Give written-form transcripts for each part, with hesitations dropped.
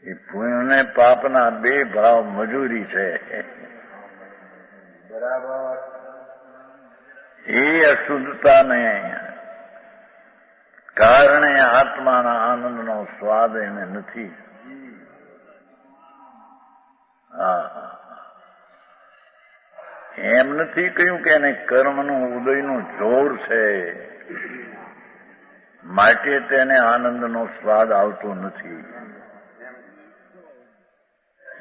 એ પુણ્ય ને પાપના બે ભાવ મજૂરી છે. બરાબર. એ અશુદ્ધતાને કારણે આત્માના આનંદનો સ્વાદ એને નથી. એમ નથી કહ્યું કે એને કર્મનું ઉદયનું જોર છે માટે તેને આનંદનો સ્વાદ આવતો નથી.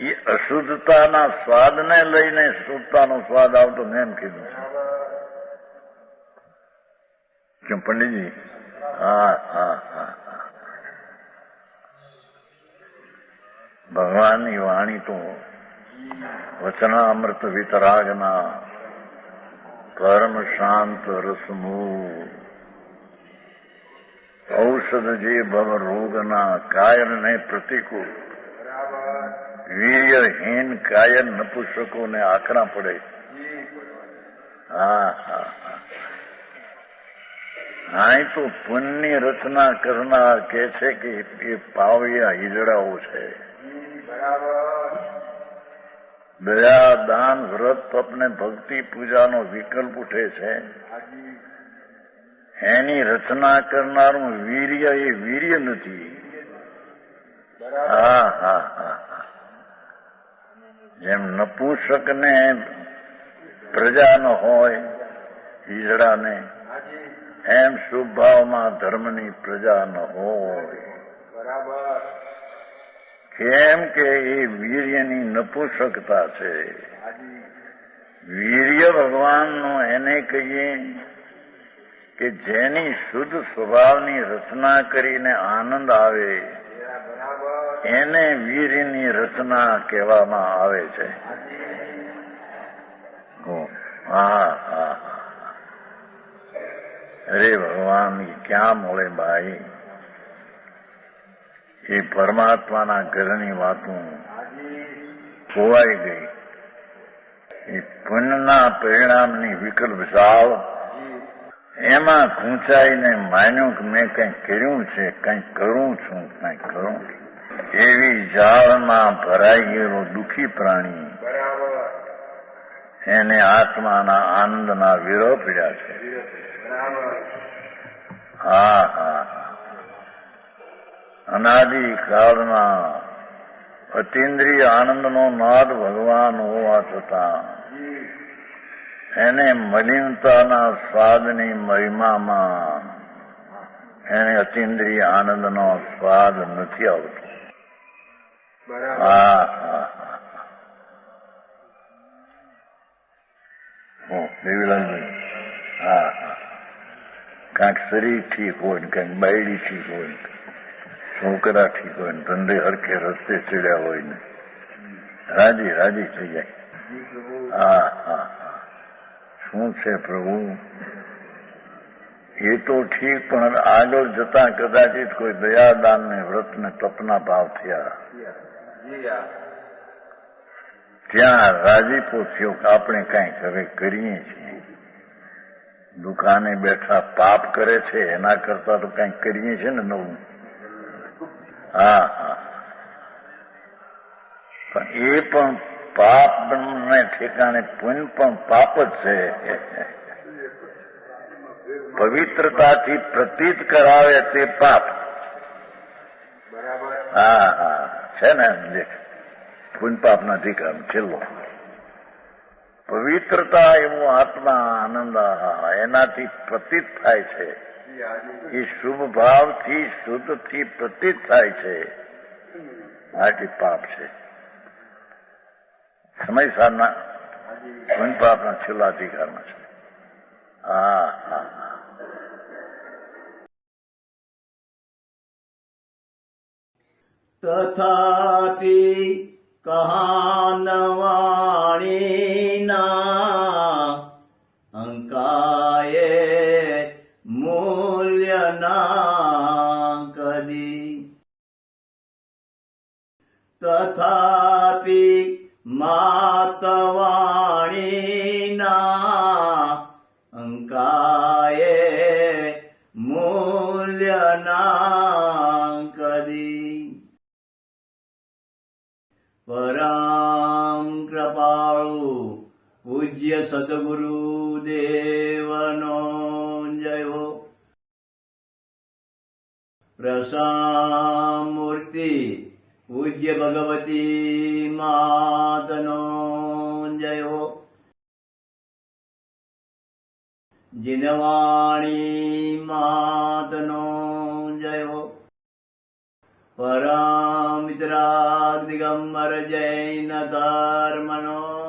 એ અશુદ્ધતાના સ્વાદને લઈને શુદ્ધતાનો સ્વાદ આવતો મેં એમ કીધું છે. કેમ પંડિતજી? ભગવાનની વાણી તો વચનામૃત વિતરાગના પરમ શાંત રસમૂ ઔષધ જે ભવ રોગના કાયરને પ્રતિકૂળ વીર્યહીન કાયર નપુસકોને આકરા પડે. અહીં તો પુણ્યની રચના કરનાર કે છે કે એ પાવ્યા હિજડાઓ છે. દયા દાન વ્રત તપ ને ભક્તિ પૂજાનો વિકલ્પ ઉઠે છે. એની રચના કરનારું વીર્ય એ વીર્ય નથી. જેમ નપુંસકને પ્રજા ન હોય હિજડાને, એમ શુભ ભાવમાં ધર્મની પ્રજા ન હોય. કેમ કે એ વીર્યની નપુંસકતા છે. વીર્ય ભગવાનનું એને કહીએ કે જેની શુદ્ધ સ્વભાવની રચના કરીને આનંદ આવે એને વીર્યની રચના કહેવામાં આવે છે. અરે ભગવાન ક્યાં મળે ભાઈ? એ પરમાત્માના ઘરની વાતો ખોવાઈ ગઈ. એ પુણ્યના પરિણામની વિકલ્પ ઝાળ એમાં ખૂંચાઈને માન્યું કે મેં કંઈક કર્યું છે, કંઈક કરું છું, કંઈક કરું. એવી ઝાળમાં ભરાઈ ગયેલો દુઃખી પ્રાણી એને આત્માના આનંદના વિરહ પીડ્યા છે. અનાદિ કાળના અતિન્દ્રિય આનંદનો નાદ ભગવાન હોવા છતાં એને મલિનતાના સ્વાદની મહિમામાં એને અતિન્દ્રિય આનંદનો સ્વાદ નથી આવતો. દેવીલાલભાઈ, કાંઈક શરીર ઠીક હોય ને કાંઈક બાયડી ઠીક હોય ને છોકરા ઠીક હોય ને ધંધે હરખે રસ્તે ચડ્યા હોય ને રાજી રાજી થઈ જાય. શું છે પ્રભુ? એ તો ઠીક, પણ આગળ જતા કદાચિત કોઈ દયાદાન ને વ્રત ને તપના ભાવ થયા ત્યાં રાજીપો થયો કે આપણે કાંઈક હવે કરીએ છીએ. દુકાને બેઠા પાપ કરે છે એના કરતા તો કાંઈક કરીએ છીએ ને નવું. પણ એ પણ પાપ ને ઠેકાણે પુણ્ય પણ પાપ જ છે. પવિત્રતાથી પ્રતીત કરાવે તે પાપ. છે ને પુણ્ય પાપના અધિકાર છેલ્લો. પવિત્રતા એવું આત્મા આનંદ એનાથી પ્રતીત થાય છે. એ શુભ ભાવથી શુદ્ધથી પ્રતીત થાય છે. આથી પાપ છે. સમય સારના પુણ્ય પાપના છેલ્લા અધિકારમાં છે. તથાપિ કહાનવાણીના અંકાયે મૂલ્યના કદી. તથાપિ માતવાણીના અંકાયે મૂલ્યના કદી. પરામ કૃપાળુ પૂજ્ય સદગુરુ દેવનો જય હો. પ્રસામૂર્તિ પૂજ્ય ભગવતી માતનો જય હો. જીનવાણી માતનો જય હો. પરમિત્રાગ દિગંબર જૈન ધર્મનો